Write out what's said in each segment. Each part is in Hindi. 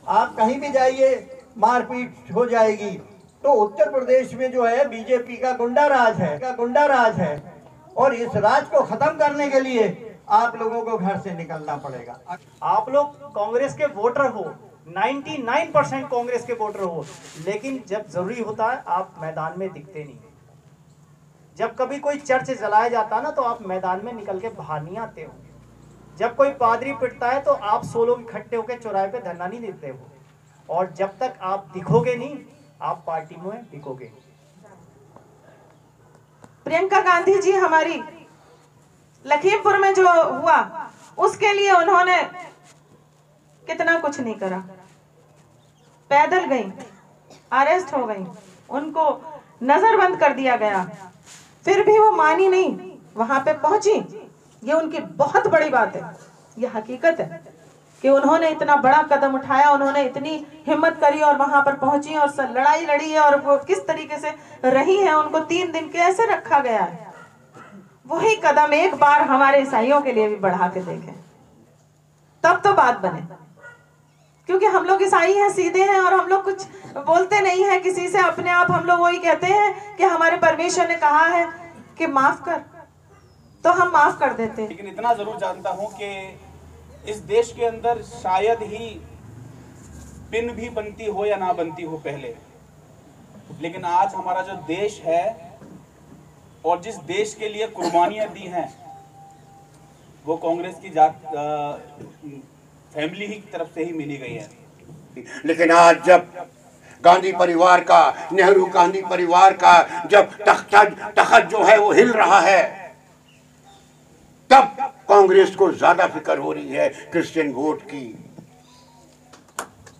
आप कहीं भी जाइए मारपीट हो जाएगी। तो उत्तर प्रदेश में जो है बीजेपी का गुंडा राज है और इस राज को खत्म करने के लिए आप लोगों को घर से निकलना पड़ेगा। आप लोग कांग्रेस के वोटर हो, 99% कांग्रेस के वोटर हो, लेकिन जब जरूरी होता है आप मैदान में दिखते नहीं। जब कभी कोई चर्च जलाया जाता है ना, तो आप मैदान में निकल के बाहर नहीं आते हो। जब कोई पादरी पिटता है तो आप 100 लोग इकट्ठे होकर चौराहे पे धरना नहीं देते हो। और जब तक आप दिखोगे नहीं, आप पार्टी में दिखोगे। प्रियंका गांधी जी हमारी लखीमपुर में जो हुआ, उसके लिए उन्होंने कितना कुछ नहीं करा। पैदल गई, अरेस्ट हो गई, उनको नजरबंद कर दिया गया, फिर भी वो मानी नहीं, वहां पे पहुंची। ये उनकी बहुत बड़ी बात है, ये हकीकत है कि उन्होंने इतना बड़ा कदम उठाया, उन्होंने इतनी हिम्मत करी और वहां पर पहुंची और लड़ाई लड़ी है। और वो किस तरीके से रही है, उनको 3 दिन कैसे रखा गया है। वही कदम एक बार हमारे ईसाइयों के लिए भी बढ़ा के देखें, तब तो बात बने। क्योंकि हम लोग ईसाई हैं, सीधे हैं, और हम लोग कुछ बोलते नहीं है किसी से। अपने आप हम लोग वही कहते हैं कि हमारे परमेश्वर ने कहा है कि माफ कर, तो हम माफ कर देते हैं। लेकिन इतना जरूर जानता हूं कि इस देश के अंदर शायद ही पिन भी बनती हो या ना बनती हो पहले, लेकिन आज हमारा जो देश है और जिस देश के लिए कुर्बानियां दी हैं, वो कांग्रेस की फैमिली ही की तरफ से ही मिली गई है। लेकिन आज जब गांधी परिवार का, नेहरू गांधी परिवार का जब तख्त जो है वो हिल रहा है, तब कांग्रेस को ज्यादा फिक्र हो रही है क्रिश्चियन वोट की।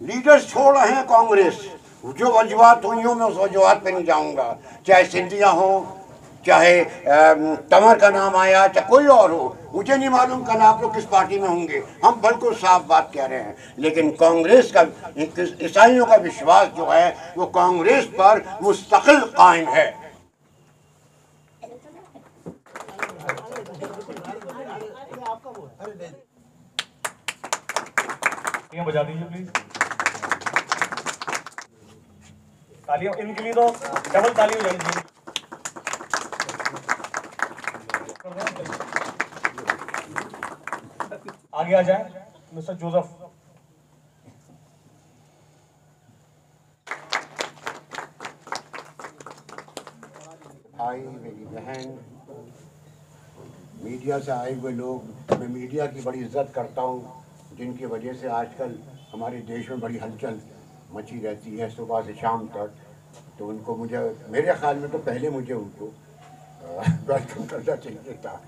लीडर्स छोड़ रहे हैं कांग्रेस। जो वजूहत हुई हो, मैं उस वजूहत पे नहीं जाऊंगा, चाहे सिंधिया हो, चाहे तंवर का नाम आया, चाहे कोई और हो, मुझे नहीं मालूम कल आप लोग किस पार्टी में होंगे। हम बिल्कुल साफ बात कह रहे हैं। लेकिन कांग्रेस का, ईसाइयों का विश्वास जो है वो कांग्रेस पर मुस्तकिल कायम है। बजा दीजिए प्लीज। तालियां इनके लिए तो डबल ताली हो जाएगी। आगे आ जाए मिस्टर जोसेफ। भाई, मेरी बहन, मीडिया से आए हुए लोग, मैं मीडिया की बड़ी इज्जत करता हूँ, जिनकी वजह से आजकल हमारे देश में बड़ी हलचल मची रहती है सुबह से शाम तक। तो उनको, मुझे, मेरे ख्याल में तो पहले मुझे उनको वेलकम करना चाहिए था।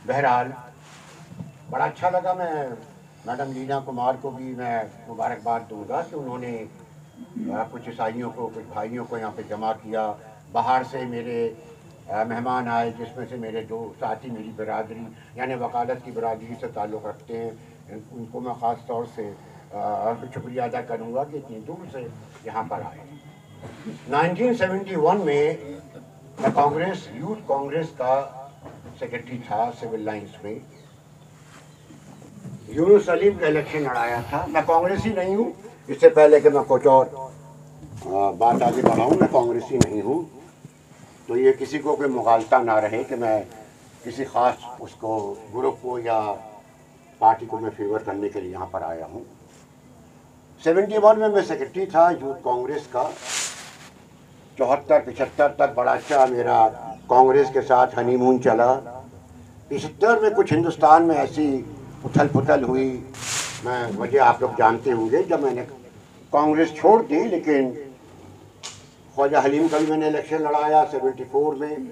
बहरहाल बड़ा अच्छा लगा। मैं मैडम लीना कुमार को भी मैं मुबारकबाद दूंगा कि उन्होंने कुछ ईसाइयों को, कुछ भाइयों को यहाँ पे जमा किया। बाहर से मेरे मेहमान आए, जिसमें से मेरे 2 साथी मेरी बिरादरी यानी वकालत की बिरादरी से ताल्लुक़ रखते हैं। उनको मैं ख़ास तौर से शुक्रिया अदा करूँगा कि इतनी दूर से यहाँ पर आए। 1971 में मैं कांग्रेस, यूथ कांग्रेस का सेक्रेटरी था सिविल लाइंस में। यूनुस सलीम का इलेक्शन लड़ाया था। मैं कांग्रेस ही नहीं हूँ, इससे पहले कि मैं कुछ और बात आगे बढ़ाऊँ, मैं कांग्रेस ही नहीं हूँ। तो ये किसी को कोई मुगालता ना रहे कि मैं किसी ख़ास उसको, ग्रुप को या पार्टी को मैं फेवर करने के लिए यहाँ पर आया हूँ। 71 में मैं सेक्रेटरी था यूथ कांग्रेस का। 74-75 तक बड़ा अच्छा मेरा कांग्रेस के साथ हनीमून चला। 75 में कुछ हिंदुस्तान में ऐसी उथल पुथल हुई, मैं वजह आप लोग जानते होंगे, जब मैंने कांग्रेस छोड़ दी। लेकिन ख्वाजा हलीम का भी मैंने इलेक्शन लड़ाया 74 में,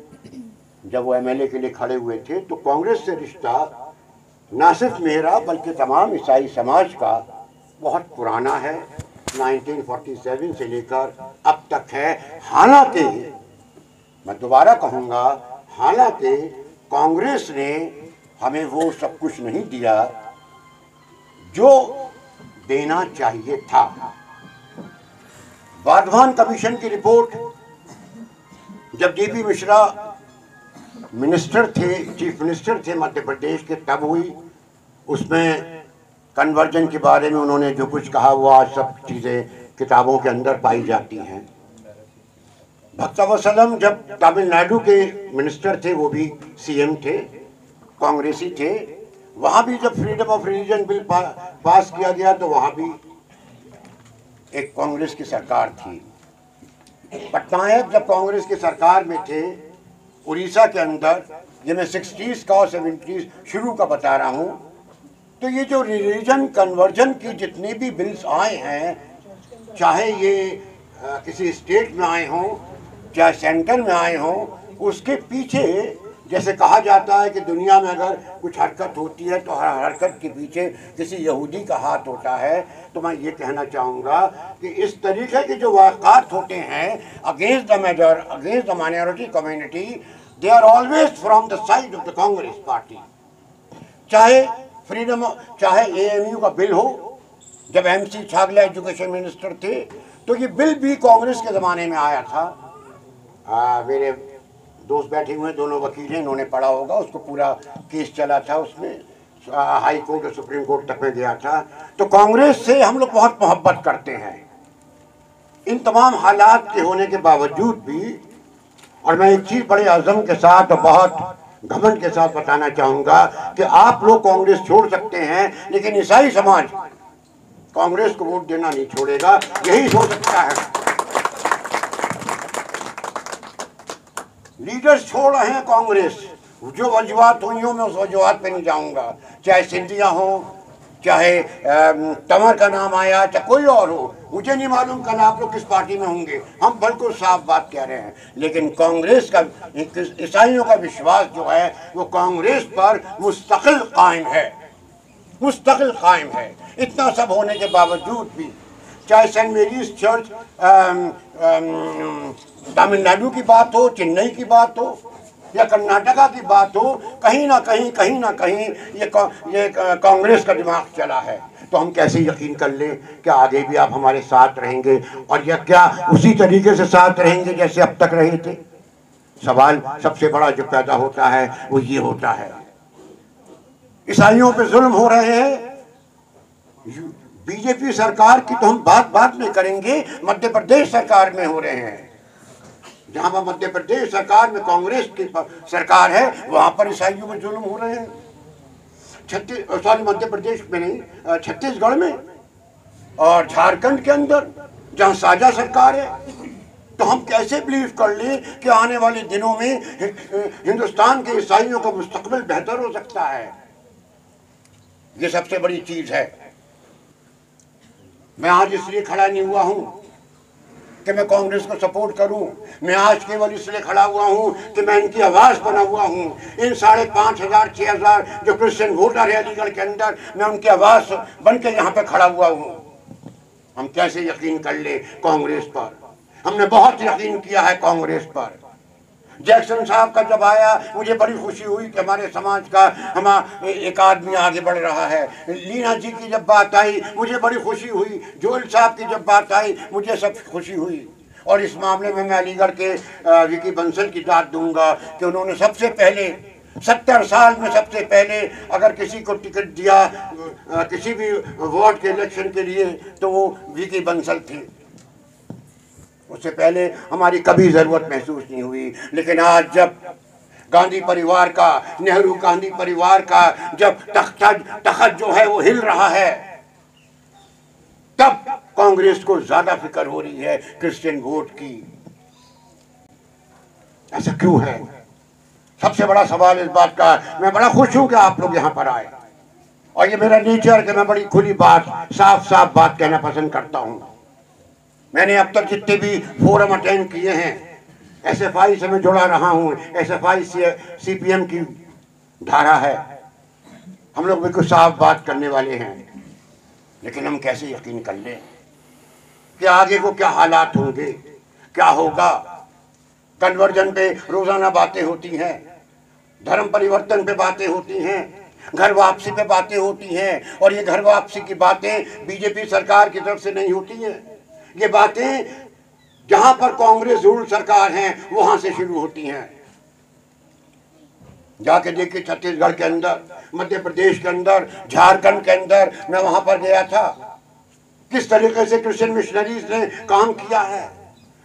जब वो एमएलए के लिए खड़े हुए थे। तो कांग्रेस से रिश्ता ना सिर्फ मेरा बल्कि तमाम ईसाई समाज का बहुत पुराना है। 1947 से लेकर अब तक है। हालांकि मैं दोबारा कहूँगा, हालांकि कांग्रेस ने हमें वो सब कुछ नहीं दिया जो देना चाहिए था। वाधवान कमीशन की रिपोर्ट, जब जेपी मिश्रा मिनिस्टर थे, चीफ मिनिस्टर थे मध्य प्रदेश के, तब हुई। उसमें कन्वर्जन के बारे में उन्होंने जो कुछ कहा वो आज सब चीज़ें किताबों के अंदर पाई जाती हैं। भक्तवत्सलम जब तमिलनाडु के मिनिस्टर थे, वो भी सीएम थे, कांग्रेसी थे, वहाँ भी जब freedom of religion bill pass किया गया तो वहाँ भी एक कांग्रेस की सरकार थी। पटनायक जब कांग्रेस की सरकार में थे उड़ीसा के अंदर, ये मैं 60s का और 70s शुरू का बता रहा हूँ, तो ये जो रिलीजन कन्वर्जन की जितने भी बिल्स आए हैं, चाहे ये किसी स्टेट में आए हों चाहे सेंटर में आए हों, उसके पीछे जैसे कहा जाता है कि दुनिया में अगर कुछ हरकत होती है तो हर हरकत के पीछे किसी यहूदी का हाथ होता है। तो मैं ये कहना चाहूँगा कि इस तरीके के जो वाक़ात होते हैं against the major, against the minority community, they are always from the side of the Congress party. चाहे फ्रीडम, चाहे एएमयू का बिल हो, जब MC छागला एजुकेशन मिनिस्टर थे तो ये बिल भी कांग्रेस के ज़माने में आया था। मेरे दोस्त बैठे हुए हैं, दोनों वकील हैं, इन्होंने पढ़ा होगा, उसको पूरा केस चला था, उसमें हाई कोर्ट और सुप्रीम कोर्ट तक में गया था। तो कांग्रेस से हम लोग बहुत मोहब्बत करते हैं। इन तमाम हालात के होने के बावजूद भी, और मैं एक चीज़ बड़े अज़म के साथ और बहुत घमंड के साथ बताना चाहूँगा कि आप लोग कांग्रेस छोड़ सकते हैं लेकिन ईसाई समाज कांग्रेस को वोट देना नहीं छोड़ेगा, यही हो सकता है। लीडर्स छोड़ रहे हैं कांग्रेस, जो वजूहत हुई हो मैं उस वजूहत पे नहीं जाऊंगा, चाहे सिंधिया हो, चाहे तंवर का नाम आया, चाहे कोई और हो, मुझे नहीं मालूम कल आप लोग किस पार्टी में होंगे, हम बिल्कुल साफ बात कह रहे हैं। लेकिन कांग्रेस का, ईसाइयों का विश्वास जो है वो कांग्रेस पर मुस्तकिल कायम है, मुस्तकिल कायम है। इतना सब होने के बावजूद भी, चाहे सेंट मेरीज चर्च तमिलनाडु की बात हो, चेन्नई की बात हो या कर्नाटका की बात हो, कहीं ना कहीं ये कांग्रेस का दिमाग चला है। तो हम कैसे यकीन कर लें कि आगे भी आप हमारे साथ रहेंगे, और या क्या उसी तरीके से साथ रहेंगे जैसे अब तक रहे थे। सवाल सबसे बड़ा जो पैदा होता है वो ये होता है, ईसाइयों पे जुल्म हो रहे हैं। बीजेपी सरकार की तो हम बात नहीं करेंगे, मध्य प्रदेश सरकार में हो रहे हैं। जहां पर मध्य प्रदेश सरकार में कांग्रेस की सरकार है वहां पर ईसाइयों में जुल्म हो रहे हैं। मध्य प्रदेश में नहीं, छत्तीसगढ़ में और झारखंड के अंदर जहां साझा सरकार है। तो हम कैसे बिलीव कर लें कि आने वाले दिनों में हिंदुस्तान के ईसाइयों का मुस्तकबिल बेहतर हो सकता है। ये सबसे बड़ी चीज है। मैं आज इसलिए खड़ा नहीं हुआ हूं कि मैं कांग्रेस को सपोर्ट करूं, मैं आज केवल इसलिए खड़ा हुआ हूं कि मैं इनकी आवाज़ बना हुआ हूं। इन 5,500 6,000 जो क्रिश्चियन वोटर है अलीगढ़ के अंदर, मैं उनकी आवाज़ बन के यहाँ पे खड़ा हुआ हूं। हम कैसे यकीन कर ले कांग्रेस पर? हमने बहुत यकीन किया है कांग्रेस पर। जैक्सन साहब का जब आया मुझे बड़ी खुशी हुई कि हमारे समाज का एक आदमी आगे बढ़ रहा है। लीना जी की जब बात आई मुझे बड़ी खुशी हुई। जोएल साहब की जब बात आई मुझे सब खुशी हुई। और इस मामले में मैं अलीगढ़ के विकी बंसल की दाद दूंगा कि उन्होंने सबसे पहले 70 साल में सबसे पहले अगर किसी को टिकट दिया किसी भी वार्ड के इलेक्शन के लिए तो वो विकी बंसल थे। उससे पहले हमारी कभी ज़रूरत महसूस नहीं हुई। लेकिन आज जब गांधी परिवार का, नेहरू गांधी परिवार का जब तख्त जो है वो हिल रहा है, तब कांग्रेस को ज्यादा फिक्र हो रही है क्रिश्चियन वोट की। ऐसा क्यों है? सबसे बड़ा सवाल इस बात का। मैं बड़ा खुश हूं कि आप लोग यहां पर आए, और ये मेरा नेचर कि मैं बड़ी खुली बात, साफ बात कहना पसंद करता हूं। मैंने अब तक जितने भी फोरम अटेंड किए हैं, SFI से मैं जुड़ा रहा हूँ। SFI CPM की धारा है। हम लोग बिल्कुल साफ बात करने वाले हैं। लेकिन हम कैसे यकीन कर लें कि आगे को क्या हालात होंगे, क्या होगा? कन्वर्जन पे रोजाना बातें होती हैं, धर्म परिवर्तन पे बातें होती हैं, घर वापसी पे बातें होती हैं। और ये घर वापसी की बातें बीजेपी सरकार की तरफ से नहीं होती हैं। ये बातें जहां पर कांग्रेस रूल सरकार है वहां से शुरू होती हैं। जाके देखिए छत्तीसगढ़ के अंदर, मध्य प्रदेश के अंदर, झारखंड के अंदर, मैं वहां पर गया था। किस तरीके से क्रिश्चियन मिशनरीज ने काम किया है,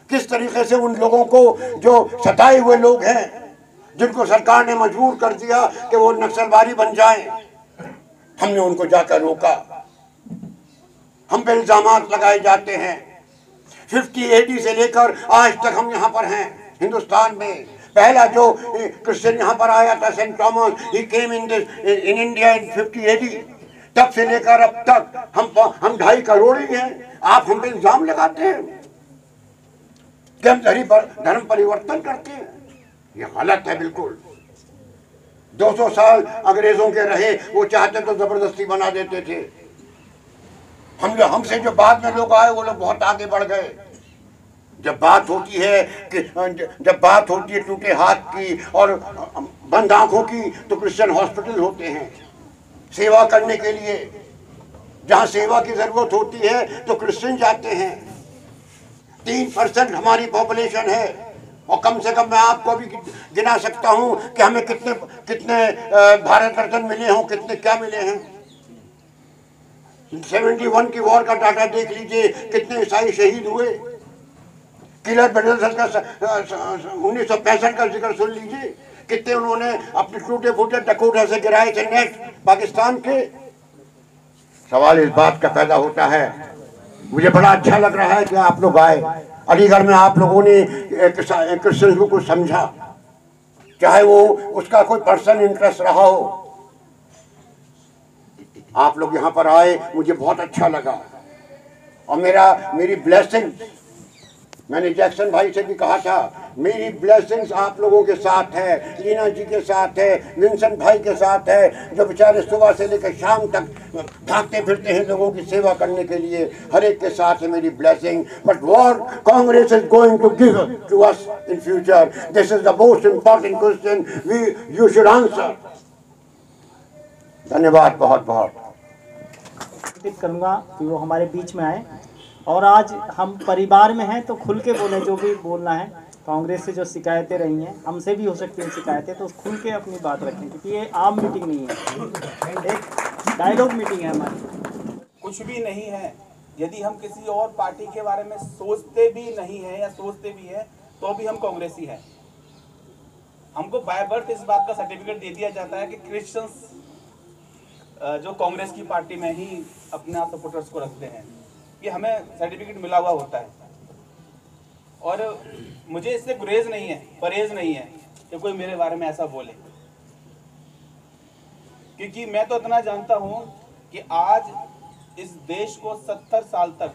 किस तरीके से उन लोगों को जो सताए हुए लोग हैं, जिनको सरकार ने मजबूर कर दिया कि वो नक्सलवादी बन जाएं, हमने उनको जाकर रोका। हम पे इल्जामात लगाए जाते हैं। 50 AD से लेकर आज तक हम यहाँ पर हैं हिंदुस्तान में। पहला जो क्रिश्चियन यहाँ पर आया था, Saint Thomas, he came in India in 50 AD। तब से लेकर अब तक हम 2.5 करोड़ ही हैं। आप हम पे इल्जाम लगाते हैं कि हम धर्म परिवर्तन करते हैं। ये गलत है बिल्कुल। 200 साल अंग्रेजों के रहे, वो चाहते तो जबरदस्ती बना देते थे। हमसे जो बाद में लोग आए वो लोग बहुत आगे बढ़ गए। जब बात होती है टूटे हाथ की और बंद आंखों की, तो क्रिश्चियन हॉस्पिटल होते हैं सेवा करने के लिए। जहां सेवा की जरूरत होती है तो क्रिश्चियन जाते हैं। 3% हमारी पॉपुलेशन है और कम से कम मैं आपको भी गिना सकता हूं कि हमें कितने भारत रत्न मिले हों, कितने क्या मिले हैं। 71 की वॉर का डाटा देख लीजिए, कितने ईसाई शहीद हुए। किलर ब्रदर्स का 1965 का जिक्र सुन लीजिए, कितने उन्होंने अपने टूटे फूटे डकोटा से गिराए थे नेट पाकिस्तान के। सवाल इस बात का पैदा होता है, मुझे बड़ा अच्छा लग रहा है कि आप लोग आए। अलीगढ़ में आप लोगों ने क्रिश्चियन को कुछ समझा, चाहे वो उसका कोई पर्सनल इंटरेस्ट रहा हो। आप लोग यहाँ पर आए, मुझे बहुत अच्छा लगा। और मेरी ब्लेसिंग, मैंने जैक्सन भाई से भी कहा था, मेरी ब्लेसिंग्स आप लोगों के साथ है, लीना जी के साथ है, विंसेंट भाई के साथ है, जो बेचारे सुबह से लेकर शाम तक भागते फिरते हैं लोगों की सेवा करने के लिए। हर एक के साथ है मेरी blessing. But what Congress is going to give to us in future, this is the most important question you should answer. धन्यवाद बहुत बहुत। करूंगा कि वो हमारे बीच में आए और आज हम परिवार में हैं तो खुल के बोलें, जो भी बोलना है। कांग्रेस से जो शिकायतें रही हैं, हमसे भी हो सकती हैं शिकायतें, तो खुल के अपनी बात रखें, क्योंकि ये आम मीटिंग नहीं है, एक डायलॉग मीटिंग है हमारी। कुछ भी नहीं है। यदि हम किसी और पार्टी के बारे में सोचते भी नहीं है या सोचते भी है तो भी हम कांग्रेसी हैं। हमको बाय बर्थ इस बात का सर्टिफिकेट दे दिया जाता है कि क्रिश्चियंस जो कांग्रेस की पार्टी में ही अपने आप सपोर्टर्स को रखते हैं, ये हमें सर्टिफिकेट मिला हुआ होता है। और मुझे इससे गुरेज नहीं है, परहेज नहीं है कि कोई मेरे बारे में ऐसा बोले, क्योंकि मैं तो इतना जानता हूं कि आज इस देश को 70 साल तक,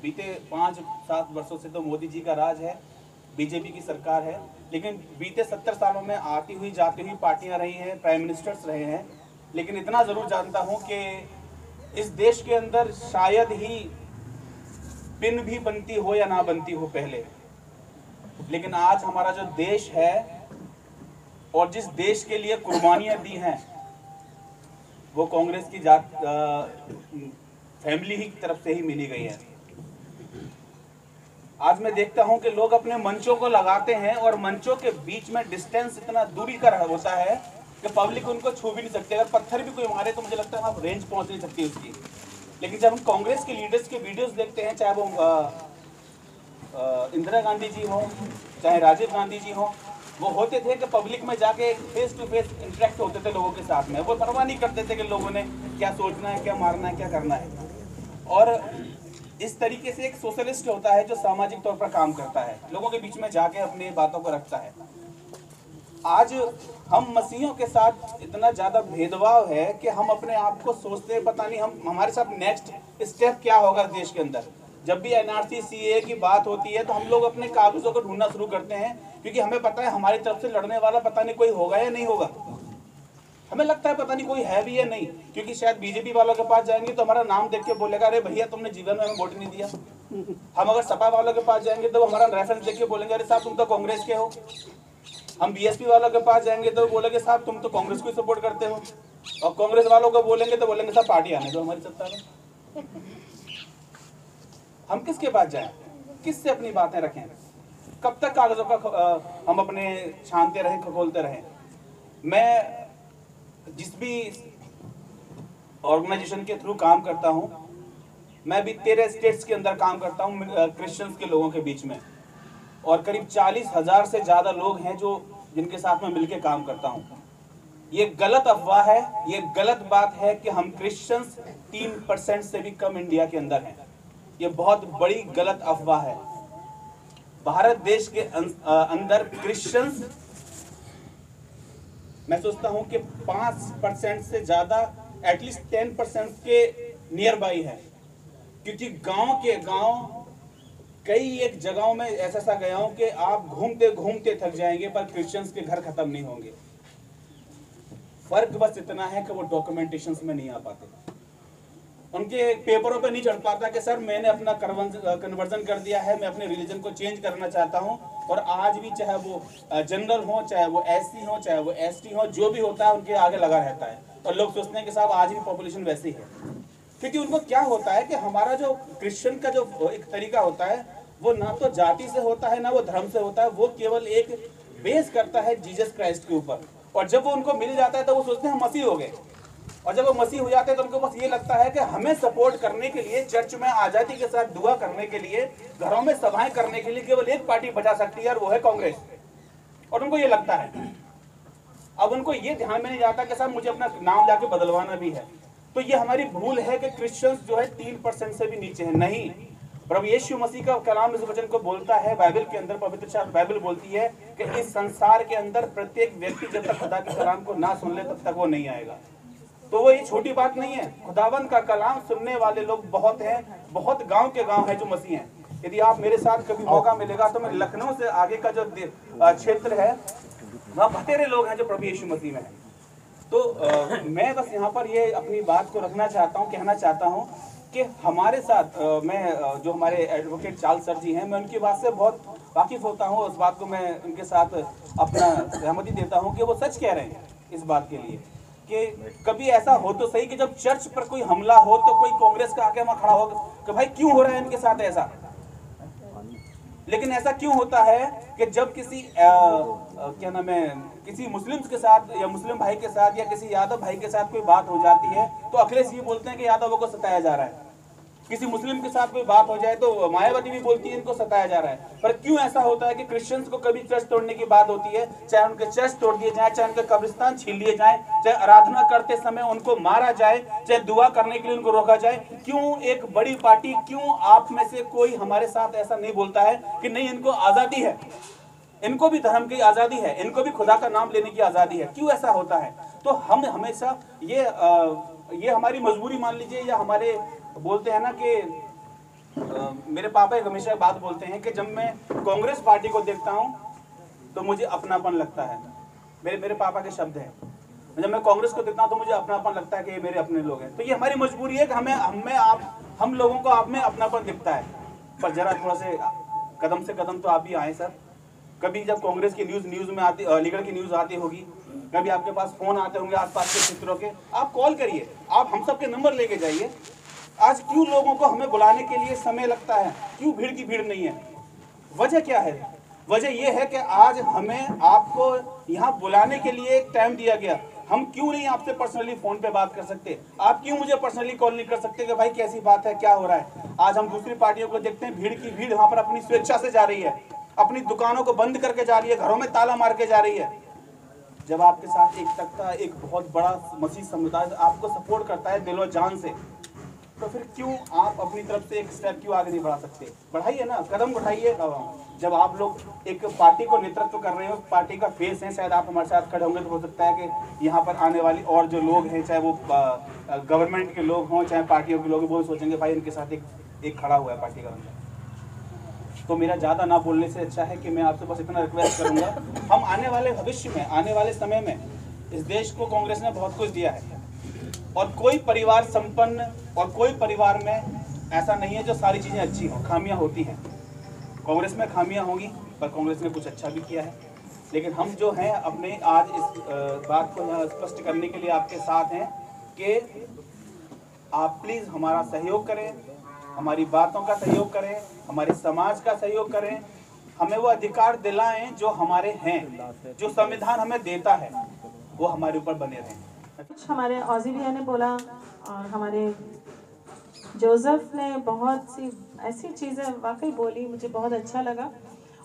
बीते 5-7 वर्षों से तो मोदी जी का राज है, बीजेपी की सरकार है, लेकिन बीते 70 सालों में आती हुई जाती हुई पार्टियां रही हैं, प्राइम मिनिस्टर्स रहे हैं। लेकिन इतना जरूर जानता हूं कि इस देश के अंदर शायद ही पिन भी बनती हो या ना बनती हो पहले, लेकिन आज हमारा जो देश है और जिस देश के लिए कुर्बानियां दी हैं, वो कांग्रेस की फैमिली ही की तरफ से ही मिली गई है। आज मैं देखता हूं कि लोग अपने मंचों को लगाते हैं और मंचों के बीच में डिस्टेंस इतना दूरी का होता है कि पब्लिक उनको छू भी नहीं सकती। अगर पत्थर भी कोई मारे तो मुझे लगता है रेंज पहुंच नहीं सकती उसकी। लेकिन जब हम कांग्रेस के लीडर्स के वीडियोस देखते हैं, चाहे वो इंदिरा गांधी जी हो, चाहे राजीव गांधी जी हो, वो होते थे कि पब्लिक में जाके फेस टू फेस इंटरेक्ट होते थे लोगों के साथ में। वो परवाह नहीं करते थे कि लोगों ने क्या सोचना है, क्या मारना है, क्या करना है। और इस तरीके से एक सोशलिस्ट होता है जो सामाजिक तौर पर काम करता है, लोगों के बीच में जाके अपनी बातों को रखता है। आज हम मसीहों के साथ इतना ज्यादा भेदभाव है कि हम अपने आप को सोचते हैं पता नहीं हमारे साथ नेक्स्ट स्टेप क्या होगा देश के अंदर। जब भी एनआरसी सीए की बात होती है तो हम लोग अपने कागजों को ढूंढना शुरू करते हैं, क्योंकि हमें पता है हमारी तरफ से लड़ने वाला पता नहीं कोई होगा या नहीं होगा। हमें लगता है पता नहीं कोई है भी या नहीं, क्योंकि शायद बीजेपी वालों के पास जाएंगे तो हमारा नाम देख के बोलेगा अरे भैया तुमने जीवन में हमें वोट नहीं दिया। हम अगर सपा वालों के पास जाएंगे तो हमारा रेफरेंस देख के बोलेंगे अरे साहब तुम तो कांग्रेस के हो। हम बीएसपी वालों के पास जाएंगे तो बोलेंगे साहब तुम तो कांग्रेस को सपोर्ट करते हो। और कांग्रेस वालों को बोलेंगे तो बोलेंगे साहब पार्टी आने दो हमारी सत्ता में। हम किसके पास जाएं, किससे अपनी बातें रखें? कब तक कागजों का हम अपने छानते रहें, खगोलते रहें? मैं जिस भी ऑर्गेनाइजेशन के थ्रू काम करता हूँ, मैं भी 13 स्टेट्स के अंदर काम करता हूँ क्रिश्चियंस के लोगों के बीच में, और करीब 40,000 से ज़्यादा लोग हैं जो जिनके साथ मैं मिलकर काम करता हूँ। ये गलत अफवाह है, ये गलत बात है कि हम क्रिश्चियंस 3% से भी कम इंडिया के अंदर हैं। ये बहुत बड़ी गलत अफवाह है। भारत देश के अंदर क्रिश्चियंस मैं सोचता हूं कि 5% से ज्यादा, एटलीस्ट 10% के नियर बाई है, क्योंकि गांव के गांव कई एक जगहों में ऐसा गया हूं कि आप घूमते घूमते थक जाएंगे पर क्रिश्चियंस के घर खत्म नहीं होंगे। फर्क बस इतना है कि वो डॉक्यूमेंटेशंस में नहीं आ पाते, उनके पेपरों पे नहीं चढ़ पाता कि सर मैंने अपना कन्वर्जन कर दिया है, मैं अपने रिलीजन को चेंज करना चाहता हूं। और आज भी चाहे वो जनरल हो, चाहे वो एससी हो, चाहे वो एसटी हो, जो भी होता है उनके आगे लगा रहता है। और लोग सोचते हैं कि साहब आज भी पॉपुलेशन वैसी है, क्योंकि उनको क्या होता है कि हमारा जो क्रिश्चियन का जो एक तरीका होता है वो ना तो जाति से होता है ना वो धर्म से होता है, वो केवल एक बेस करता है जीसस क्राइस्ट के ऊपर। और जब वो उनको मिल जाता है तो वो सोचते हैं हम मसीह हो गए, और जब वो मसीह हो जाते हैं तो उनको बस ये लगता है कि हमें सपोर्ट करने के लिए, चर्च में आजादी के साथ दुआ करने के लिए, घरों में सभाएं करने के लिए केवल एक पार्टी बचा सकती है और वो है कांग्रेस। और उनको ये लगता है, अब उनको ये ध्यान में नहीं जाता कि साहब मुझे अपना नाम जाके बदलवाना भी है। तो ये हमारी भूल है कि क्रिश्चियंस जो है 3% से भी नीचे है। नहीं, प्रभु यीशु मसीह का कलाम इस वचन को बोलता है, बाइबल के अंदर, पवित्र शास्त्र बाइबल बोलती है कि इस संसार के अंदर प्रत्येक व्यक्ति जब तक खुदा के कलाम को ना सुन ले तब तक वो नहीं आएगा। तो वो ये छोटी बात नहीं है, खुदावंद का कलाम सुनने वाले लोग बहुत हैं, बहुत गांव के गांव हैं जो मसीह हैं। यदि आप मेरे साथ कभी मौका मिलेगा तो मैं लखनऊ से आगे का जो क्षेत्र है वहाँ बतेरे लोग हैं जो प्रभु यीशु मसीह में हैं। तो मैं बस यहाँ पर ये अपनी बात को रखना चाहता हूँ, कहना चाहता हूँ कि हमारे साथ मैं जो हमारे एडवोकेट चार्ल्स सर जी हैं, मैं उनकी बात से बहुत वाकिफ होता हूँ। उस बात को मैं उनके साथ अपना सहमति देता हूँ कि वो सच कह रहे हैं इस बात के लिए कि कभी ऐसा हो तो सही कि जब चर्च पर कोई हमला हो तो कोई कांग्रेस का आके वहां खड़ा हो कि भाई क्यों हो रहा है इनके साथ ऐसा। लेकिन ऐसा क्यों होता है कि जब किसी क्या नाम है, किसी मुस्लिम्स के साथ या मुस्लिम भाई के साथ या किसी यादव भाई के साथ कोई बात हो जाती है तो अखिलेश ये बोलते हैं कि यादवों को सताया जा रहा है। किसी मुस्लिम के साथ कोई बात हो जाए तो मायावती भी बोलती है इनको सताया जा रहा है। पर क्यों ऐसा होता है कि क्रिश्चियंस को कभी चर्च तोड़ने की बात होती है, चाहे उनके चर्च तोड़ दिए जाए, चाहे उनके कब्रिस्तान छीन लिए जाए, चाहे आराधना करते समय उनको मारा जाए, चाहे दुआ करने के लिए उनको रोका जाए, क्यों एक बड़ी पार्टी, क्यों आप में से कोई हमारे साथ ऐसा नहीं बोलता है कि नहीं इनको आजादी है, इनको भी धर्म की आजादी है, इनको भी खुदा का नाम लेने की आजादी है। क्यों ऐसा होता है? तो हम हमेशा ये हमारी मजबूरी मान लीजिए, या हमारे बोलते हैं ना कि मेरे पापा एक हमेशा बात बोलते हैं कि जब मैं कांग्रेस पार्टी को देखता हूं तो मुझे अपनापन लगता है। मेरे पापा के शब्द हैं, जब मैं कांग्रेस को देखता हूं तो मुझे अपनापन लगता है कि ये मेरे अपने लोग हैं। तो ये हमारी मजबूरी है कि हम लोगों को आप में अपनापन दिखता है। पर जरा थोड़ा से कदम से कदम तो आप भी आए सर। कभी जब कांग्रेस की न्यूज में आती, अलीगढ़ की न्यूज आती होगी, कभी आपके पास फोन आते होंगे आसपास के क्षेत्रों के, आप कॉल करिए, आप हम सबके नंबर लेके जाइए। आज क्यों लोगों को हमें बुलाने के लिए समय लगता है? क्यों भीड़ की भीड़ नहीं है? वजह क्या है? वजह यह है कि आज हमें आपको यहाँ बुलाने के लिए एक टाइम दिया गया। हम क्यों नहीं आपसे पर्सनली फोन पे बात कर सकते? आप क्यों मुझे पर्सनली कॉल नहीं कर सकते कि भाई कैसी बात है, क्या हो रहा है? आज हम दूसरी पार्टियों को देखते हैं, भीड़ की भीड़ वहां पर अपनी स्वेच्छा से जा रही है, अपनी दुकानों को बंद करके जा रही है, घरों में ताला मार के जा रही है। जब आपके साथ एक तख्ता, एक बहुत बड़ा मसीह समुदाय आपको सपोर्ट करता है दिलो जान से, तो फिर क्यों आप अपनी तरफ से एक स्टेप क्यों आगे नहीं बढ़ा सकते? बढ़ाइए ना, कदम उठाइए। जब आप लोग एक पार्टी को नेतृत्व कर रहे हो, पार्टी का फेस है, शायद आप हमारे साथ खड़े होंगे तो हो सकता है कि यहाँ पर आने वाली और जो लोग हैं, चाहे वो गवर्नमेंट के लोग हों चाहे पार्टियों के लोग, वो सोचेंगे भाई इनके साथ एक खड़ा हुआ है पार्टी का बंदा। तो मेरा ज़्यादा ना बोलने से अच्छा है कि मैं आपसे बस इतना रिक्वेस्ट करूँगा, हम आने वाले भविष्य में, आने वाले समय में इस देश को कांग्रेस ने बहुत कुछ दिया है, और कोई परिवार संपन्न और कोई परिवार में ऐसा नहीं है जो सारी चीज़ें अच्छी हों, खामियां होती हैं। कांग्रेस में खामियां होंगी, पर कांग्रेस ने कुछ अच्छा भी किया है। लेकिन हम जो हैं अपने आज इस बात को यहाँ स्पष्ट करने के लिए आपके साथ हैं कि आप प्लीज़ हमारा सहयोग करें, हमारी बातों का सहयोग करें, हमारे समाज का सहयोग करें, हमें वो अधिकार दिलाएं जो हमारे हैं, जो संविधान हमें देता है। वो हमारे ऊपर बने रहें। कुछ हमारे औजी भैया ने बोला और हमारे जोसेफ ने बहुत सी ऐसी चीज़ें वाकई बोली, मुझे बहुत अच्छा लगा।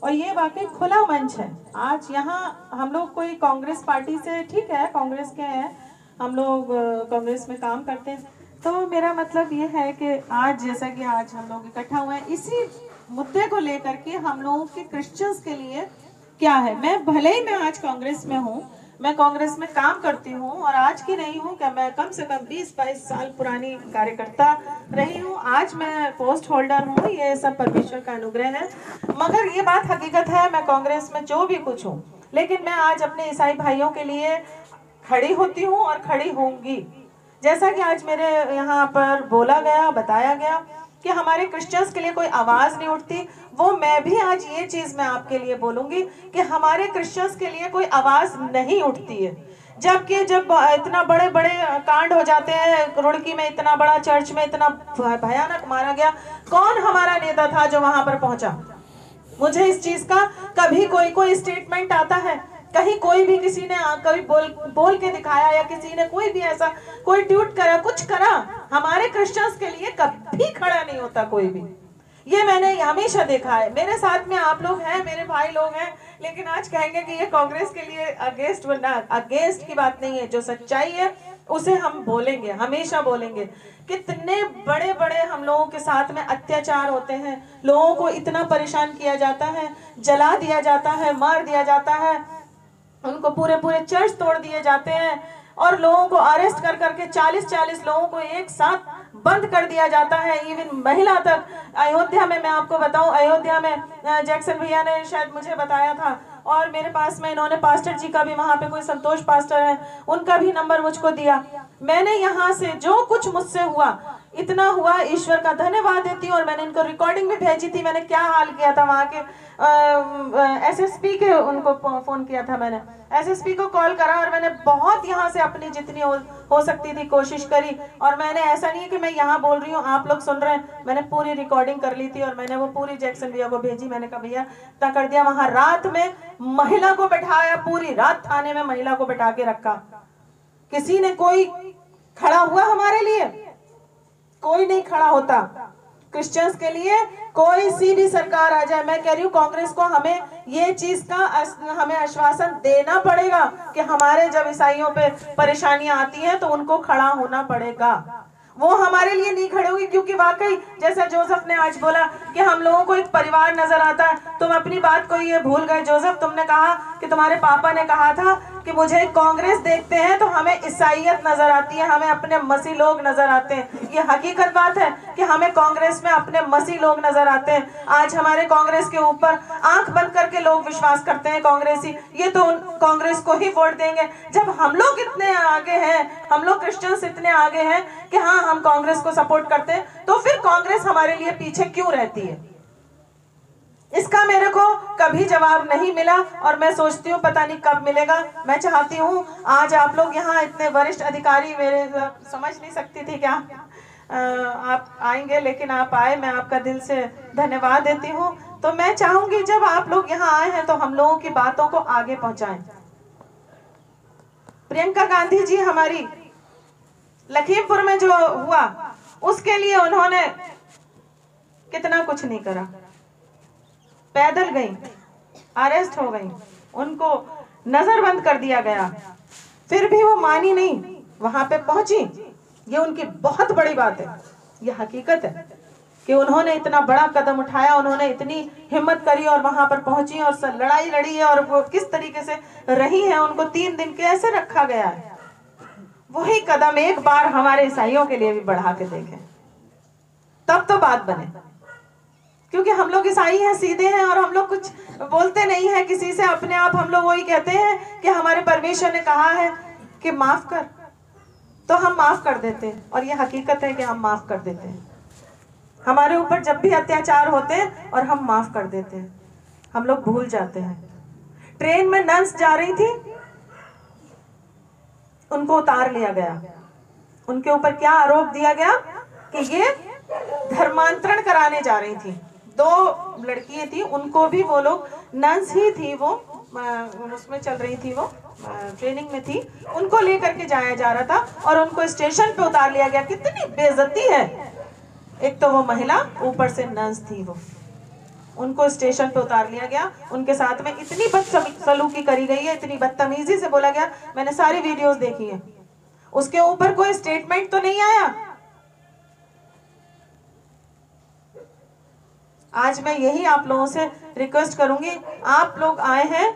और ये वाकई खुला मंच है। आज यहाँ हम लोग कोई कांग्रेस पार्टी से, ठीक है कांग्रेस के हैं हम लोग, कांग्रेस में काम करते हैं, तो मेरा मतलब ये है कि आज जैसा कि आज हम लोग इकट्ठा हुए हैं इसी मुद्दे को लेकर के, हम लोगों के क्रिश्चियंस के लिए क्या है। मैं भले ही मैं आज कांग्रेस में हूँ, मैं कांग्रेस में काम करती हूँ और आज की नहीं हूँ, क्या मैं कम से कम 20-22 साल पुरानी कार्यकर्ता रही हूँ। आज मैं पोस्ट होल्डर हूँ, ये सब परमेश्वर का अनुग्रह है। मगर ये बात हकीकत है, मैं कांग्रेस में जो भी कुछ हूँ, लेकिन मैं आज अपने ईसाई भाइयों के लिए खड़ी होती हूँ और खड़ी होंगी। जैसा कि आज मेरे यहाँ पर बोला गया, बताया गया कि हमारे क्रिश्चियंस के लिए कोई आवाज़ नहीं उठती, वो मैं भी आज ये चीज़ मैं आपके लिए बोलूँगी कि हमारे क्रिश्चियंस के लिए कोई आवाज़ नहीं उठती है। जबकि जब इतना बड़े बड़े कांड हो जाते हैं, रुड़की में इतना बड़ा चर्च में इतना भयानक मारा गया, कौन हमारा नेता था जो वहाँ पर पहुँचा? मुझे इस चीज़ का कभी कोई स्टेटमेंट आता है, कहीं कोई भी किसी ने कभी बोल के दिखाया, या किसी ने कोई भी ऐसा कोई ट्वीट करा, कुछ करा? हमारे क्रिश्चियंस के लिए कभी खड़ा नहीं होता कोई भी। ये मैंने हमेशा देखा है। मेरे साथ में आप लोग हैं, मेरे भाई लोग हैं, लेकिन आज कहेंगे कि ये कांग्रेस के लिए अगेंस्ट, वरना अगेंस्ट की बात नहीं है। जो सच्चाई है उसे हम बोलेंगे, हमेशा बोलेंगे। कितने बड़े बड़े हम लोगों के साथ में अत्याचार होते हैं, लोगों को इतना परेशान किया जाता है, जला दिया जाता है, मार दिया जाता है, उनको पूरे पूरे चर्च तोड़ दिए जाते हैं और लोगों को अरेस्ट कर करके 40-40 लोगों को एक साथ बंद कर दिया जाता है, इवन महिला तक। अयोध्या में मैं आपको बताऊं, अयोध्या में जैक्सन भैया ने शायद मुझे बताया था, और मेरे पास में इन्होंने पास्टर जी का भी, वहाँ पे कोई संतोष पास्टर है, उनका भी नंबर मुझको दिया। मैंने यहाँ से जो कुछ मुझसे हुआ, इतना हुआ, ईश्वर का धन्यवाद देती हूँ। और मैंने इनको रिकॉर्डिंग भी भेजी थी, मैंने क्या हाल किया था वहाँ के एसएसपी के, उनको फोन किया था मैंने, एसएसपी को कॉल करा और मैंने बहुत यहाँ से अपनी जितनी हो सकती थी कोशिश करी। और मैंने, ऐसा नहीं है कि मैं यहाँ बोल रही हूँ आप लोग सुन रहे हैं, मैंने पूरी रिकॉर्डिंग कर ली थी और मैंने वो पूरी जैक्सन भैया को भेजी। मैंने कहा भैया इतना कर दिया। वहां रात में महिला को बैठाया, पूरी रात थाने में महिला को बैठा के रखा। किसी ने कोई खड़ा हुआ हमारे लिए? कोई नहीं खड़ा होता क्रिश्चियंस के लिए। कोई सी भी सरकार आ जाए, मैं कह रही हूँ कांग्रेस को हमें ये चीज का हमें आश्वासन देना पड़ेगा कि हमारे जब ईसाइयों पे परेशानियां आती हैं तो उनको खड़ा होना पड़ेगा। वो हमारे लिए नहीं खड़े होंगे, क्योंकि वाकई जैसा जोसेफ ने आज बोला कि हम लोगों को एक परिवार नजर आता है। तुम अपनी बात को ये भूल गए जोसेफ, तुमने कहा कि तुम्हारे पापा ने कहा था कि मुझे कांग्रेस देखते हैं तो हमें ईसाइयत नजर आती है, हमें अपने मसीह लोग नजर आते हैं। ये हकीकत बात है कि हमें कांग्रेस में अपने मसीह लोग नजर आते हैं। आज हमारे कांग्रेस के ऊपर आंख बंद करके लोग विश्वास करते हैं कांग्रेसी, ये तो कांग्रेस को ही वोट देंगे। जब हम लोग इतने आगे हैं, हम लोग क्रिश्चियंस इतने आगे हैं कि हाँ हम कांग्रेस को सपोर्ट करते हैं, तो फिर कांग्रेस हमारे लिए पीछे क्यों रहती है? इसका मेरे को कभी जवाब नहीं मिला और मैं सोचती हूँ पता नहीं कब मिलेगा। मैं चाहती हूँ आज आप लोग यहाँ इतने वरिष्ठ अधिकारी, मेरे समझ नहीं सकती थी क्या आप आएंगे, लेकिन आप आए, मैं आपका दिल से धन्यवाद देती हूँ। तो मैं चाहूंगी जब आप लोग यहाँ आए हैं तो हम लोगों की बातों को आगे पहुंचाएं। प्रियंका गांधी जी हमारी लखीमपुर में जो हुआ उसके लिए उन्होंने कितना कुछ नहीं करा, पैदल गई, अरेस्ट हो गई, उनको नजरबंद कर दिया गया, फिर भी वो मानी नहीं, वहां पे पहुंची। ये उनकी बहुत बड़ी बात है, ये हकीकत है कि उन्होंने इतना बड़ा कदम उठाया, उन्होंने इतनी हिम्मत करी और वहां पर पहुंची और लड़ाई लड़ी है। और वो किस तरीके से रही है, उनको 3 दिन कैसे रखा गया है। वही कदम एक बार हमारे ईसाइयों के लिए भी बढ़ा के देखें, तब तो बात बने। क्योंकि हम लोग ईसाई हैं, सीधे हैं और हम लोग कुछ बोलते नहीं है किसी से, अपने आप हम लोग वही कहते हैं कि हमारे परमेश्वर ने कहा है कि माफ कर, तो हम माफ कर देते हैं। और ये हकीकत है कि हम माफ कर देते हैं। हमारे ऊपर जब भी अत्याचार होते हैं और हम माफ कर देते हैं, हम लोग भूल जाते हैं। ट्रेन में नर्स जा रही थी, उनको उतार लिया गया, उनके ऊपर क्या आरोप दिया गया कि ये धर्मांतरण कराने जा रही थी। 2 लड़कियां थी, उनको भी वो लोग नर्स ही थी, वो उसमें चल रही थी, वो ट्रेनिंग में थी, उनको लेकर के जाया जा रहा था और उनको स्टेशन पे उतार लिया गया। कितनी बेइज्जती है। एक तो वो महिला, ऊपर से नर्स थी, वो उनको स्टेशन पे उतार लिया गया। उनके साथ में इतनी बदसलूकी करी गई है, इतनी बदतमीजी से बोला गया। मैंने सारी वीडियोस देखी है। उसके ऊपर कोई स्टेटमेंट तो नहीं आया। आज मैं यही आप लोगों से रिक्वेस्ट करूंगी, आप लोग आए हैं,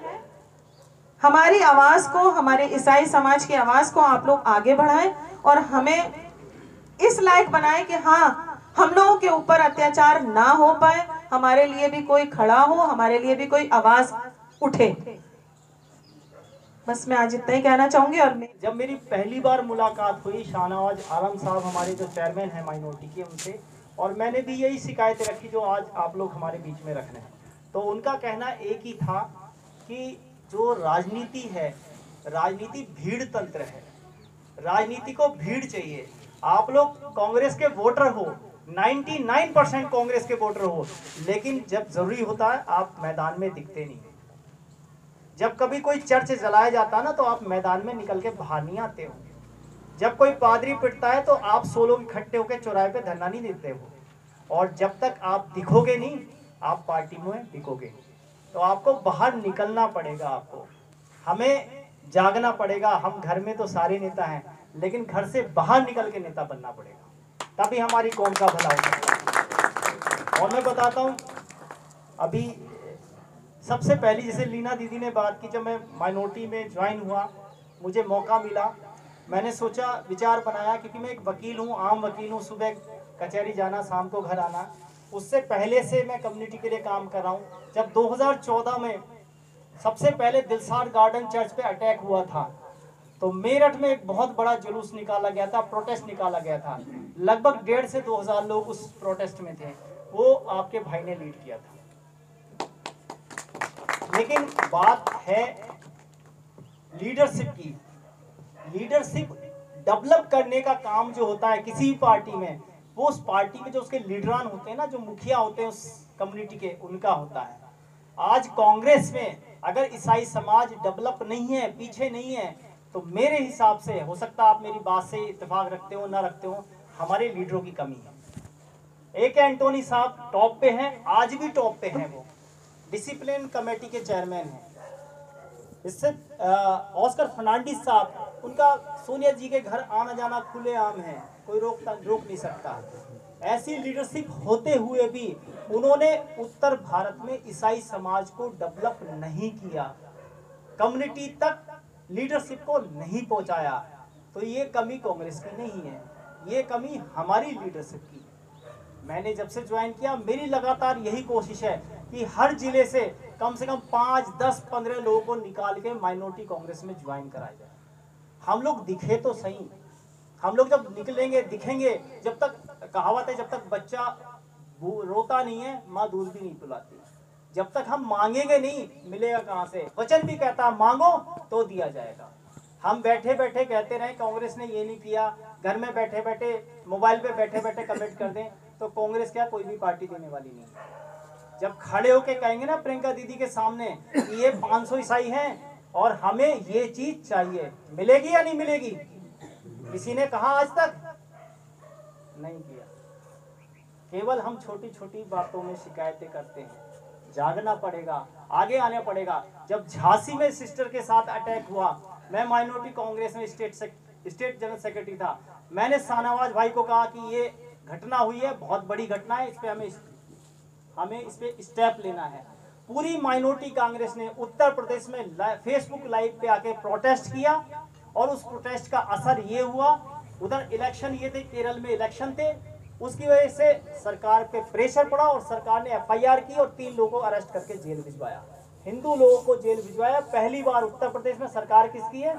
हमारी आवाज को, हमारे ईसाई समाज की आवाज को आप लोग आगे बढ़ाएं और हमें इस लायक बनाएं कि हाँ, हम लोगों के ऊपर अत्याचार ना हो पाए, हमारे लिए भी कोई खड़ा हो, हमारे लिए भी कोई आवाज उठे। बस मैं आज इतना ही कहना चाहूंगी। और जब मेरी पहली बार मुलाकात हुई शाहनवाज आलम साहब, हमारे जो चेयरमैन हैं माइनॉरिटी के, उनसे, और मैंने भी यही शिकायतें रखी जो आज आप लोग हमारे बीच में रख रहे हैं, तो उनका कहना एक ही था कि जो राजनीति है, राजनीति भीड़ तंत्र है, राजनीति को भीड़ चाहिए। आप लोग कांग्रेस के वोटर हो, 99% कांग्रेस के वोटर हो, लेकिन जब जरूरी होता है आप मैदान में दिखते नहीं। जब कभी कोई चर्च जलाया जाता है ना, तो आप मैदान में निकल के बाहर नहीं आते हो। जब कोई पादरी पिटता है तो आप 100 लोग इकट्ठे होकर चौराहे पे धरना नहीं देते हो। और जब तक आप दिखोगे नहीं, आप पार्टी में दिखोगे। तो आपको बाहर निकलना पड़ेगा, आपको, हमें जागना पड़ेगा। हम घर में तो सारे नेता हैं, लेकिन घर से बाहर निकल के नेता बनना पड़ेगा, तभी हमारी कौम का भला होगा। और मैं बताता हूँ, अभी सबसे पहली जैसे लीना दीदी ने बात की, जब मैं माइनॉरिटी में ज्वाइन हुआ, मुझे मौका मिला, मैंने सोचा, विचार बनाया, क्योंकि मैं एक वकील हूँ, आम वकील हूँ, सुबह कचहरी जाना, शाम को घर आना। उससे पहले से मैं कम्युनिटी के लिए काम कर रहा हूँ। जब 2014 में सबसे पहले दिलसार गार्डन चर्च पे अटैक हुआ था, तो मेरठ में एक बहुत बड़ा जुलूस निकाला गया था, प्रोटेस्ट निकाला गया था। लगभग 1,500 से 2,000 लोग उस प्रोटेस्ट में थे। वो आपके भाई ने लीड किया था। लेकिन बात है लीडरशिप की। लीडरशिप डेवलप करने का काम जो होता है किसी भी पार्टी में, वो उस पार्टी में जो उसके लीडरान होते हैं ना, जो मुखिया होते हैं उस कम्युनिटी के, उनका होता है। आज कांग्रेस में अगर ईसाई समाज डेवलप नहीं है, पीछे नहीं है, तो मेरे हिसाब से, हो सकता है आप मेरी बात से इत्तेफाक रखते हो ना रखते हो, हमारे लीडरों की कमी है। एक एंटोनी साहब टॉप पे हैं, आज भी टॉप पे हैं, वो डिसिप्लिन कमेटी के चेयरमैन हैं। इससे ऑस्कर फर्नांडिस साहब, उनका सोनिया जी के घर आना जाना खुले आम है, कोई रोक नहीं सकता। ऐसी लीडरशिप होते हुए भी उन्होंने उत्तर भारत में ईसाई समाज को डेवलप नहीं किया, कम्युनिटी तक लीडरशिप को नहीं पहुंचाया। तो ये कमी कांग्रेस की नहीं है, ये कमी हमारी लीडरशिप की। मैंने जब से ज्वाइन किया, मेरी लगातार यही कोशिश है कि हर जिले से कम 5, 10, 15 लोगों को निकाल के माइनॉरिटी कांग्रेस में ज्वाइन कराया जाए। हम लोग दिखे तो सही, हम लोग जब निकलेंगे, दिखेंगे, जब तक कहावत है, जब तक बच्चा रोता नहीं है, माँ दूध भी नहीं पिलाती। जब तक हम मांगेंगे नहीं, मिलेगा कहाँ से? वचन भी कहता है मांगो तो दिया जाएगा। हम बैठे बैठे कहते रहे कांग्रेस ने ये नहीं किया, घर में बैठे बैठे, मोबाइल पे बैठे बैठे कमेंट कर दें, तो कांग्रेस क्या कोई भी पार्टी देने वाली नहीं है। जब खड़े होके कहेंगे ना प्रियंका दीदी के सामने कि ये 500 ईसाई हैं और हमें ये चीज चाहिए, मिलेगी या नहीं मिलेगी? किसी ने कहा आज तक? नहीं किया। केवल हम छोटी छोटी बातों में शिकायतें करते हैं। जागना पड़ेगा, आगे आना पड़ेगा। जब झांसी में सिस्टर के साथ अटैक हुआ, मैं माइनॉरिटी कांग्रेस में स्टेट जनरल सेक्रेटरी था। मैंने शाहनवाज भाई को कहा कि ये घटना हुई है, बहुत बड़ी घटना है, इस पे हमें इस पे स्टेप लेना है। पूरी माइनॉरिटी कांग्रेस ने उत्तर प्रदेश में फेसबुक लाइव पे आके प्रोटेस्ट किया और उस प्रोटेस्ट का असर ये हुआ, उधर इलेक्शन ये थे, केरल में इलेक्शन थे, उसकी वजह से सरकार पे प्रेशर पड़ा और सरकार ने FIR की और 3 लोगों को अरेस्ट करके जेल भिजवाया। हिंदू लोगों को जेल भिजवाया। पहली बार उत्तर प्रदेश में सरकार किसकी है?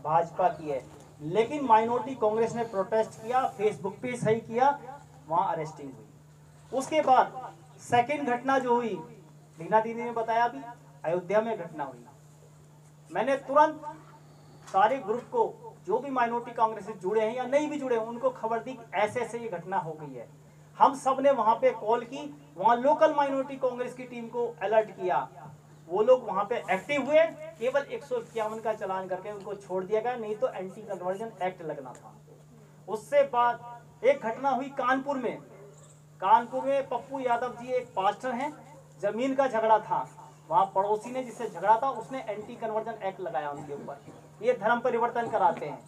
भाजपा की है। लेकिन माइनॉरिटी कांग्रेस ने प्रोटेस्ट किया, फेसबुक पे सही किया, वहां अरेस्टिंग हुई। उसके बाद सेकंड घटना जो हुई, लीना दीदी ने बताया भी, अयोध्या में घटना हुई। मैंने तुरंत सारे ग्रुप को, जो भी माइनॉरिटी कांग्रेस से जुड़े हैं या नहीं भी जुड़े हैं, उनको खबर दी कि ऐसे ऐसे ये घटना हो गई है। हम सब ने वहां पे कॉल की, वहां लोकल माइनॉरिटी कांग्रेस की टीम को अलर्ट किया। वो लोग वहां पे एक्टिव हुए, केवल 151 का चालान करके उनको छोड़ दिया गया, नहीं तो एंटी कन्वर्जन एक्ट लगना था। उससे बाद एक घटना हुई कानपुर में। कानपुर में पप्पू यादव जी एक पास्टर हैं, जमीन का झगड़ा था, वहां पड़ोसी ने जिससे झगड़ा था उसने एंटी कन्वर्जन एक्ट लगाया उनके ऊपर। ये धर्म परिवर्तन कराते हैं।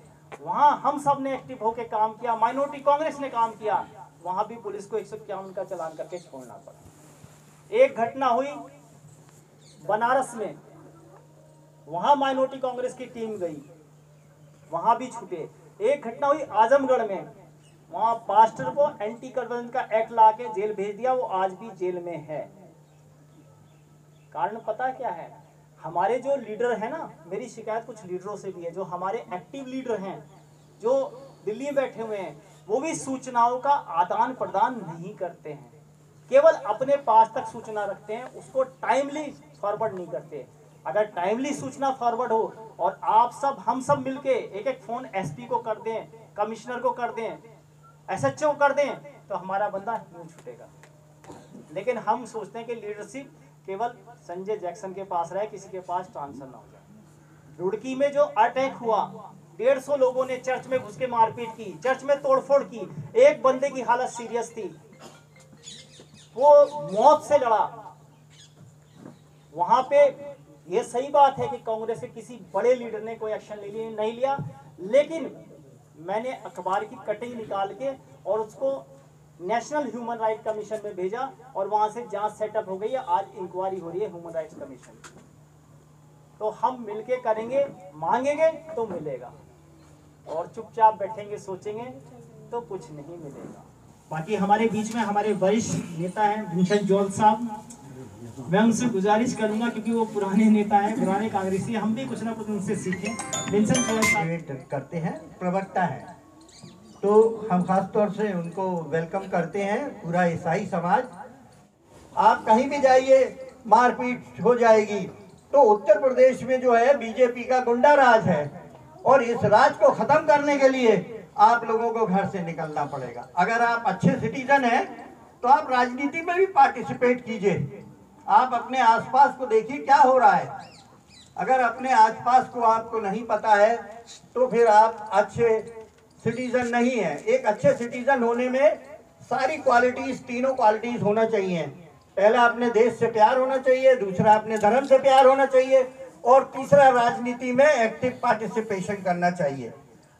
वहां हम सब ने एक्टिव होकर काम किया, माइनॉरिटी कांग्रेस ने काम किया, वहां भी पुलिस को 151 का चालान करके छोड़ना पड़ा। एक घटना हुई बनारस में, वहां माइनॉरिटी कांग्रेस की टीम गई, वहां भी छुटे। एक घटना हुई आजमगढ़ में, वहां पास्टर को एंटी कन्वर्जन का एक्ट ला के जेल भेज दिया, वो आज भी जेल में है। कारण पता क्या है? हमारे जो लीडर है ना, मेरी शिकायत कुछ लीडरों से भी है, जो हमारे एक्टिव लीडर हैं, जो दिल्ली में बैठे हुए हैं, वो भी सूचनाओं का आदान प्रदान नहीं करते हैं, केवल अपने पास तक सूचना रखते हैं, उसको टाइमली फॉरवर्ड नहीं करते। अगर टाइमली सूचना फॉरवर्ड हो और आप सब हम सब मिलके एक एक फोन एसपी को कर दें, कमिश्नर को कर दें, एसएचओ को कर दें, तो हमारा बंदा यूं छूटेगा। लेकिन हम सोचते हैं कि लीडरशिप केवल संजय जैक्सन के पास रहे, किसी के पास ट्रांसफर ना हो जाए। रुड़की में जो अटैक हुआ, 150 लोगों ने चर्च में घुस के मारपीट की, चर्च में तोड़फोड़ की, एक बंदे की हालत सीरियस थी, वो मौत से लड़ा। वहां पे ये सही बात है कि कांग्रेस के किसी बड़े लीडर ने कोई एक्शन नहीं लिया, लेकिन मैंने अखबार की कटिंग निकाल के और उसको नेशनल ह्यूमन राइट कमीशन में भेजा और वहां से जांच सेटअप हो गई है। आज इंक्वायरी हो रही है ह्यूमन राइट्स कमीशन। तो हम मिलके करेंगे, मांगेंगे तो मिलेगा, और चुपचाप बैठेंगे सोचेंगे तो कुछ नहीं मिलेगा। बाकी हमारे बीच में हमारे वरिष्ठ नेता हैं विंसेंट जॉर्ज साहब, मैं उनसे गुजारिश करूंगा क्योंकि वो पुराने नेता हैं, पुराने कांग्रेसी, हम भी कुछ ना कुछ उनसे सीखें। विंसेंट जॉर्ज साहब करते हैं, प्रवक्ता है, तो हम खास तौर से उनको वेलकम करते हैं, पूरा ईसाई समाज। आप कहीं भी जाइए मारपीट हो जाएगी। तो उत्तर प्रदेश में जो है बीजेपी का गुंडा राज है, और इस राज को खत्म करने के लिए आप लोगों को घर से निकलना पड़ेगा। अगर आप अच्छे सिटीजन हैं तो आप राजनीति में भी पार्टिसिपेट कीजिए। आप अपने आसपास को देखिए क्या हो रहा है। अगर अपने आसपास को आपको नहीं पता है तो फिर आप अच्छे सिटीजन नहीं है। एक अच्छे सिटीजन होने में सारी क्वालिटीज, तीनों क्वालिटीज होना चाहिए। पहला अपने देश से प्यार होना चाहिए, दूसरा अपने धर्म से प्यार होना चाहिए, और तीसरा राजनीति में एक्टिव पार्टिसिपेशन करना चाहिए।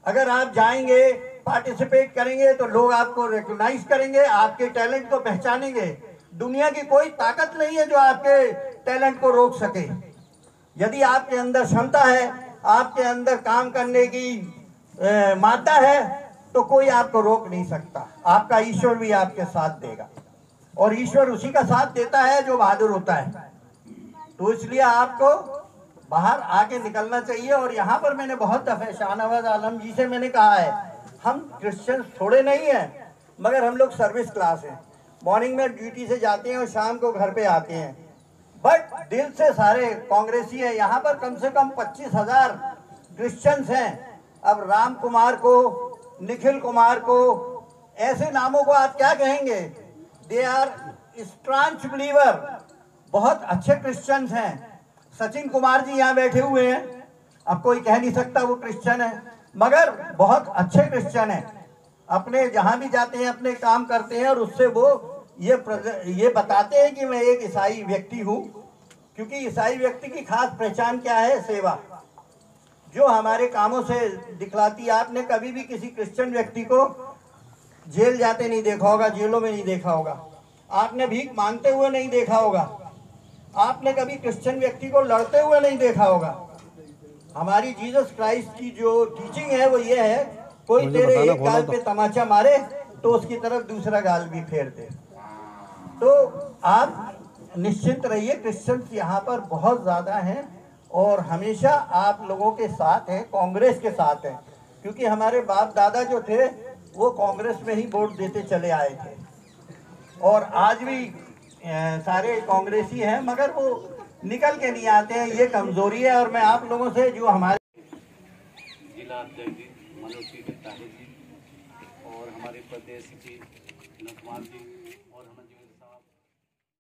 अगर आप जाएंगे, पार्टिसिपेट करेंगे तो लोग आपको रिकॉग्नाइज करेंगे, आपके टैलेंट को पहचानेंगे। दुनिया की कोई ताकत नहीं है जो आपके टैलेंट को रोक सके। यदि आपके अंदर क्षमता है, आपके अंदर काम करने की मादा है, तो कोई आपको रोक नहीं सकता। आपका ईश्वर भी आपके साथ देगा, और ईश्वर उसी का साथ देता है जो बहादुर होता है। तो इसलिए आपको बाहर आके निकलना चाहिए। और यहाँ पर मैंने बहुत दफे शाहनवाज आलम जी से मैंने कहा है, हम क्रिश्चियंस थोड़े नहीं हैं, मगर हम लोग सर्विस क्लास हैं। मॉर्निंग में ड्यूटी से जाते हैं और शाम को घर पे आते हैं, बट दिल से सारे कांग्रेसी हैं। यहाँ पर कम से कम 25,000 क्रिश्चियंस हैं। अब राम कुमार को, निखिल कुमार को, ऐसे नामों को आप क्या कहेंगे? दे आर स्ट्रांच बिलीवर, बहुत अच्छे क्रिश्चियंस हैं। सचिन कुमार जी यहाँ बैठे हुए हैं, अब कोई कह नहीं सकता वो क्रिश्चियन है, मगर बहुत अच्छे क्रिश्चियन हैं। अपने जहाँ भी जाते हैं अपने काम करते हैं, और उससे वो ये बताते हैं कि मैं एक ईसाई व्यक्ति हूँ। क्योंकि ईसाई व्यक्ति की खास पहचान क्या है? सेवा, जो हमारे कामों से दिखलाती है। आपने कभी भी किसी क्रिश्चियन व्यक्ति को जेल जाते नहीं देखा होगा, जेलों में नहीं देखा होगा, आपने भीख मांगते हुए नहीं देखा होगा, आपने कभी क्रिश्चियन व्यक्ति को लड़ते हुए नहीं देखा होगा। हमारी जीसस क्राइस्ट की जो टीचिंग है वो ये है, कोई तेरे एक गाल पे तमाचा मारे तो उसकी तरफ दूसरा गाल भी फेर दे। तो आप निश्चिंत रहिए, क्रिश्चियंस यहाँ पर बहुत ज़्यादा हैं और हमेशा आप लोगों के साथ हैं, कांग्रेस के साथ हैं। क्योंकि हमारे बाप दादा जो थे वो कांग्रेस में ही वोट देते चले आए थे, और आज भी सारे कांग्रेसी हैं, मगर वो निकल के नहीं आते हैं। ये कमजोरी है। और मैं आप लोगों से जो हमारे जिला अध्यक्ष जी मनोज जी ताहिर जी और हमारे प्रदेश जी नथवान जी